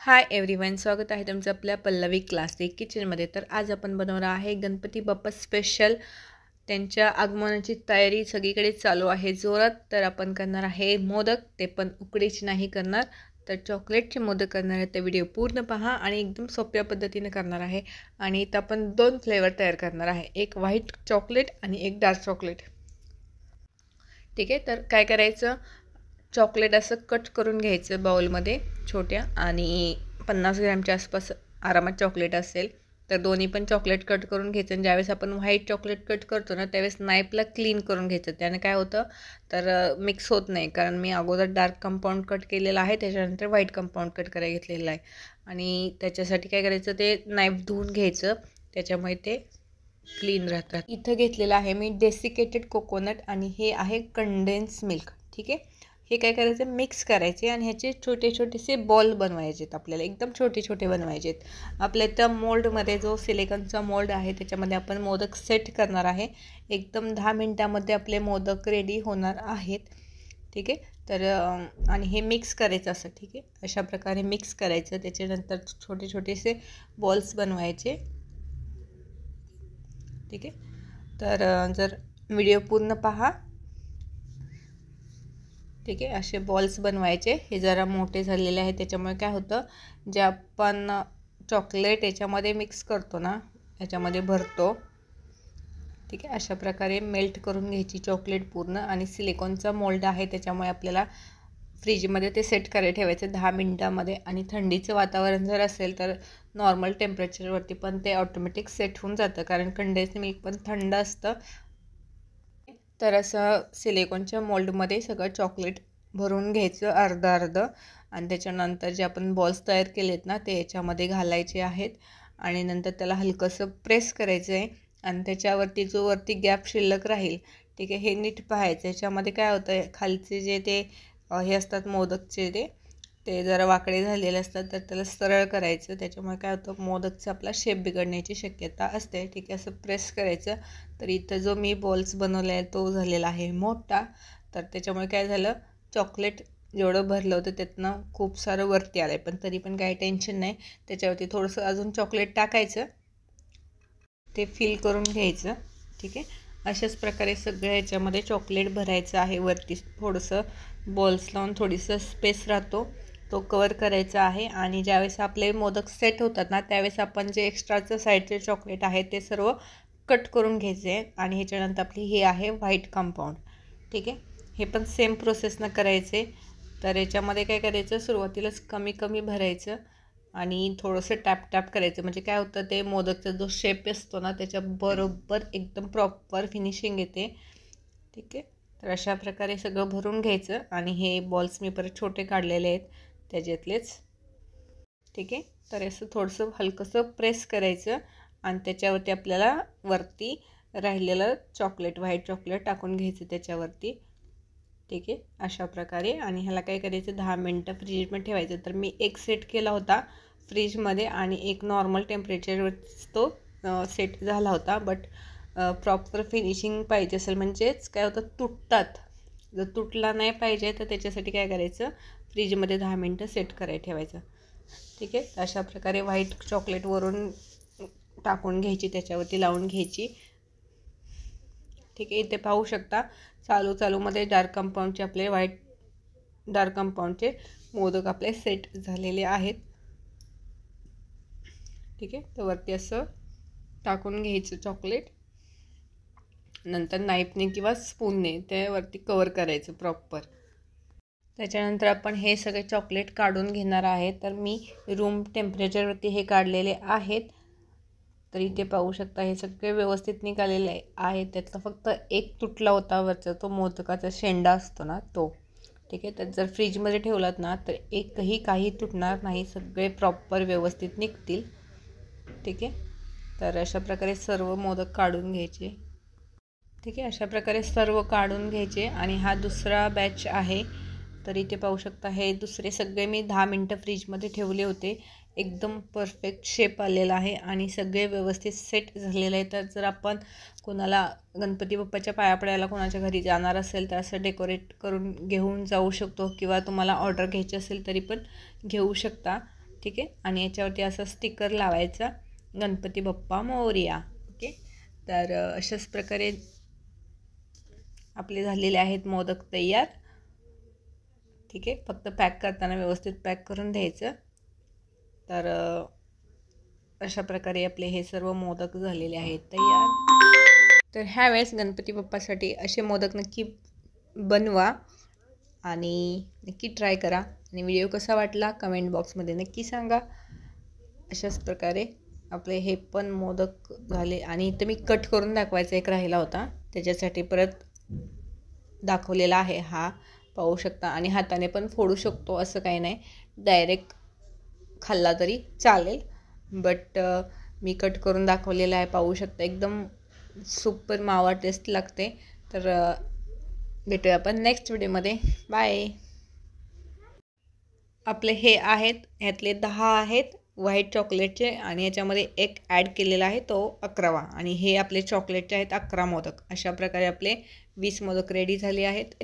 Hi everyone, स्वागत आहे तुमचं आपल्या पल्लवी क्लासिक किचनमध्ये। तर आज आपण बनवणार आहे गणपती बाप्पा स्पेशल। त्यांच्या आगमनाची तयारी सगळीकडे चालू आहे जोरात। तर आपण करणार आहे मोदक, ते पण उकडीचे नाही करणार, तर चॉकलेटचे मोदक करणार आहे। तर व्हिडिओ पूर्ण पहा आणि एकदम सोप्या पद्धतीने करणार आहे। आणि इथं आपण 2 फ्लेवर तयार करणार आहे, एक व्हाईट चॉकलेट आणि एक डार्क चॉकलेट। ठीक आहे, तर काय करायचं, चॉकलेट असं कट करून घ्यायचं बाउलमध्ये छोट्या, आणि 50 ग्रॅमच्या आसपास आरामात चॉकलेट असेल तर दोन्ही पण चॉकलेट कट करून घ्यायचं। आणि ज्यावेळेस आपण व्हाईट चॉकलेट कट करतो ना, त्यावेळेस नाईफला क्लीन करून घ्यायचं। त्याने काय होतं तर मिक्स होत नाही, कारण मी अगोदर डार्क कंपाऊंड कट केलेला आहे, त्याच्यानंतर व्हाईट कंपाऊंड कट करायला घेतलेलं आहे। आणि त्याच्यासाठी काय करायचं, ते नाईफ धुवून घ्यायचं, त्याच्यामुळे ते क्लीन राहतात। इथं घेतलेलं आहे मी डेसिकेटेड कोकोनट आणि हे आहे कंडेन्स मिल्क। ठीक आहे, हे काय करायचं, मिक्स करायचे आणि ह्याचे छोटे छोटेसे बॉल बनवायचे आहेत। आपल्याला एकदम छोटे छोटे बनवायचे आहेत। आपल्या त्या मोल्डमध्ये, जो सिलिकॉनचा मोल्ड आहे, त्याच्यामध्ये आपण मोदक सेट करणार आहे। एकदम 10 मिनिटामध्ये आपले मोदक रेडी होणार आहेत। ठीक आहे, तर आणि हे मिक्स करायचं असं। ठीक आहे, अशा प्रकारे मिक्स करायचं, त्याच्यानंतर छोटे छोटेसे बॉल्स बनवायचे। ठीक आहे, तर जर व्हिडिओ पूर्ण पहा। ठीक आहे, असे बॉल्स बनवायचे। हे जरा मोठे झालेले आहेत, त्याच्यामुळे काय होतं, जे आपण चॉकलेट याच्यामध्ये मिक्स करतो ना, याच्यामध्ये भरतो। ठीक आहे, अशा प्रकारे मेल्ट करून घ्यायची चॉकलेट पूर्ण। आणि सिलिकॉनचा मोल्ड आहे, त्याच्यामुळे आपल्याला फ्रीजमध्ये ते सेट करायला ठेवायचं 10 मिनिटामध्ये। आणि थंडीचं वातावरण जर असेल तर नॉर्मल टेम्परेचरवरती पण ते ऑटोमॅटिक सेट होऊन जातं, कारण कंडेन्स मिल्क पण थंड असतं। तर असं सिलिकॉनच्या मोल्डमध्ये सगळं चॉकलेट भरून घ्यायचं अर्ध अर्ध। आणि त्याच्यानंतर जे आपण बॉल्स तयार केलेत ना, ते याच्यामध्ये घालायचे आहेत। आणि नंतर त्याला हलकंसं प्रेस करायचं आहे, आणि त्याच्यावरती जो वरती गॅप शिल्लक राहील, ठीक आहे, हे नीट पाहायचं। याच्यामध्ये काय होतं, खालचे जे ते हे असतात मोदकचे, ते जरा वाकडे झालेले असतात, तर त्याला सरळ करायचं। त्याच्यामुळे काय होतं, मोदकचा आपला शेप बिघडण्याची शक्यता असते। ठीक आहे, असं प्रेस करायचं। तर इथं जो मी बॉल्स बनवला आहे तो झालेला आहे मोठा। तर त्याच्यामुळे काय झालं, चॉकलेट जेवढं भरलं होतं त्यातनं खूप सारं वरती आलं आहे, पण तरी पण काही टेन्शन नाही। त्याच्यावरती थोडंसं अजून चॉकलेट टाकायचं, ते फिल करून घ्यायचं। ठीक आहे, अशाच प्रकारे सगळ्या याच्यामध्ये चॉकलेट भरायचं आहे। वरती थोडंसं बॉल्स लावून थोडीसं स्पेस राहतो, तो कवर करायचा आहे। आणि ज्यावेळेस आपले मोदक सेट होतात ना, त्यावेळेस आपण जे एक्स्ट्राचं साईडचे चॉकलेट आहे ते सर्व कट करून घ्यायचे। आणि ह्याच्यानंतर आपली हे आहे व्हाईट कंपाऊंड। ठीक आहे, हे पण सेम प्रोसेसनं करायचे। तर याच्यामध्ये काय करायचं, सुरुवातीलाच कमी कमी भरायचं आणि थोडंसं टॅप टॅप करायचं, म्हणजे काय होतं, ते मोदकचा जो शेप असतो ना, त्याच्याबरोबर एकदम प्रॉपर फिनिशिंग येते। ठीक आहे, तर अशा प्रकारे सगळं भरून घ्यायचं। आणि हे बॉल्स मी परत छोटे काढलेले आहेत त्याच्यातलेच। ठीक आहे, तर असं थोडंसं हलकंसं प्रेस करायचं, आणि त्याच्यावरती आपल्याला वरती राहिलेलं चॉकलेट, व्हाईट चॉकलेट टाकून घ्यायचं त्याच्यावरती। ठीक आहे, अशा प्रकारे। आणि ह्याला काय करायचं, 10 मिनिटं फ्रीजमध्ये ठेवायचं। तर मी एक सेट केला होता फ्रीजमध्ये, आणि एक नॉर्मल टेम्परेचरवर तो सेट झाला होता। बट प्रॉपर फिनिशिंग पाहिजे असेल, म्हणजेच काय होतं, तुटतात। जर तुटला नाही पाहिजे तर त्याच्यासाठी काय करायचं, फ्रीजमध्ये 10 मिनिटं सेट करायला ठेवायचं। ठीक आहे, अशा प्रकारे व्हाईट चॉकलेट वरून टाकून घ्यायची, त्याच्यावरती लावून घ्यायची। ठीक आहे, इथे पाहू शकता, चालूमध्ये डार्क कंपाऊंडचे आपले डार्क कंपाऊंडचे मोदक आपले सेट झालेले आहेत। ठीक आहे, तर वरती असं टाकून घ्यायचं चॉकलेट, नंतर नाईफने किंवा स्पूनने त्यावरती कवर करायचं प्रॉपर। त्याच्यानंतर आपण हे सगळे चॉकलेट काढून घेणार आहे। तर मी रूम टेम्परेचरवरती हे काढलेले आहेत। तर इथे पाहू शकता, हे सगळे व्यवस्थित निघालेले आहेत। त्यातला फक्त एक तुटला होता वरचा, तो मोदकाचा शेंडा असतो ना, तो। ठीक आहे, तर जर फ्रीजमध्ये ठेवलात ना, तर एकही काही तुटणार नाही, सगळे प्रॉपर व्यवस्थित निघतील। ठीक आहे, तर अशा प्रकारे सर्व मोदक काढून घ्यायचे। ठीक आहे, अशा प्रकारे सर्व काढून घ्यायचे। आणि हा दुसरा बॅच आहे। तर इथे पाहू शकता, हे दुसरे सगळे मी 10 मिनिटं फ्रीजमध्ये ठेवले होते। एकदम परफेक्ट शेप आलेला आहे आणि सगळे व्यवस्थित सेट झालेले आहे। तर जर आपण कोणाला गणपती बाप्पाच्या पाया पडायला कोणाच्या घरी जाणार असेल, तर असं डेकोरेट करून घेऊन जाऊ शकतो, किंवा तुम्हाला ऑर्डर घ्यायची असेल तरी पण घेऊ शकता। ठीक आहे. आणि याच्यावरती असं स्टिकर लावायचा, गणपती बाप्पा मोरया. ओके. तर अशाच प्रकारे आपले झालेले आहेत मोदक तयार. ठीक आहे. फक्त पॅक करताना व्यवस्थित पॅक करून द्यायचं. तर अशा प्रकारे आपले हे सर्व मोदक झालेले आहेत तयार. तर ह्यावेळेस गणपती बाप्पासाठी असे मोदक नक्की बनवा आणि नक्की ट्राय करा. आणि व्हिडिओ कसा वाटला कमेंट बॉक्समध्ये नक्की सांगा. अशाच प्रकारे आपले हे पण मोदक झाले. आणि इथं मी कट करून दाखवायचा एक राहिला होता, त्याच्यासाठी परत दाखवलेला आहे. हा पाहू शकता. आणि हाताने पण फोडू शकतो, असं काही नाही, डायरेक्ट खाल्ला तरी चालेल. बट मी कट करून दाखवलेला आहे, पाहू शकता. एकदम सुपर मावा टेस्ट लागते. तर भेटूया आपण नेक्स्ट व्हिडिओमध्ये. बाय. आपले हे आहेत, ह्यातले 10 आहेत व्हाईट चॉकलेटचे आणि याच्यामध्ये एक ॲड केलेला आहे, तो 11वा. आणि हे आपले चॉकलेटचे आहेत 11 मोदक. अशा प्रकारे आपले 20 मोदक रेडी झाले आहेत.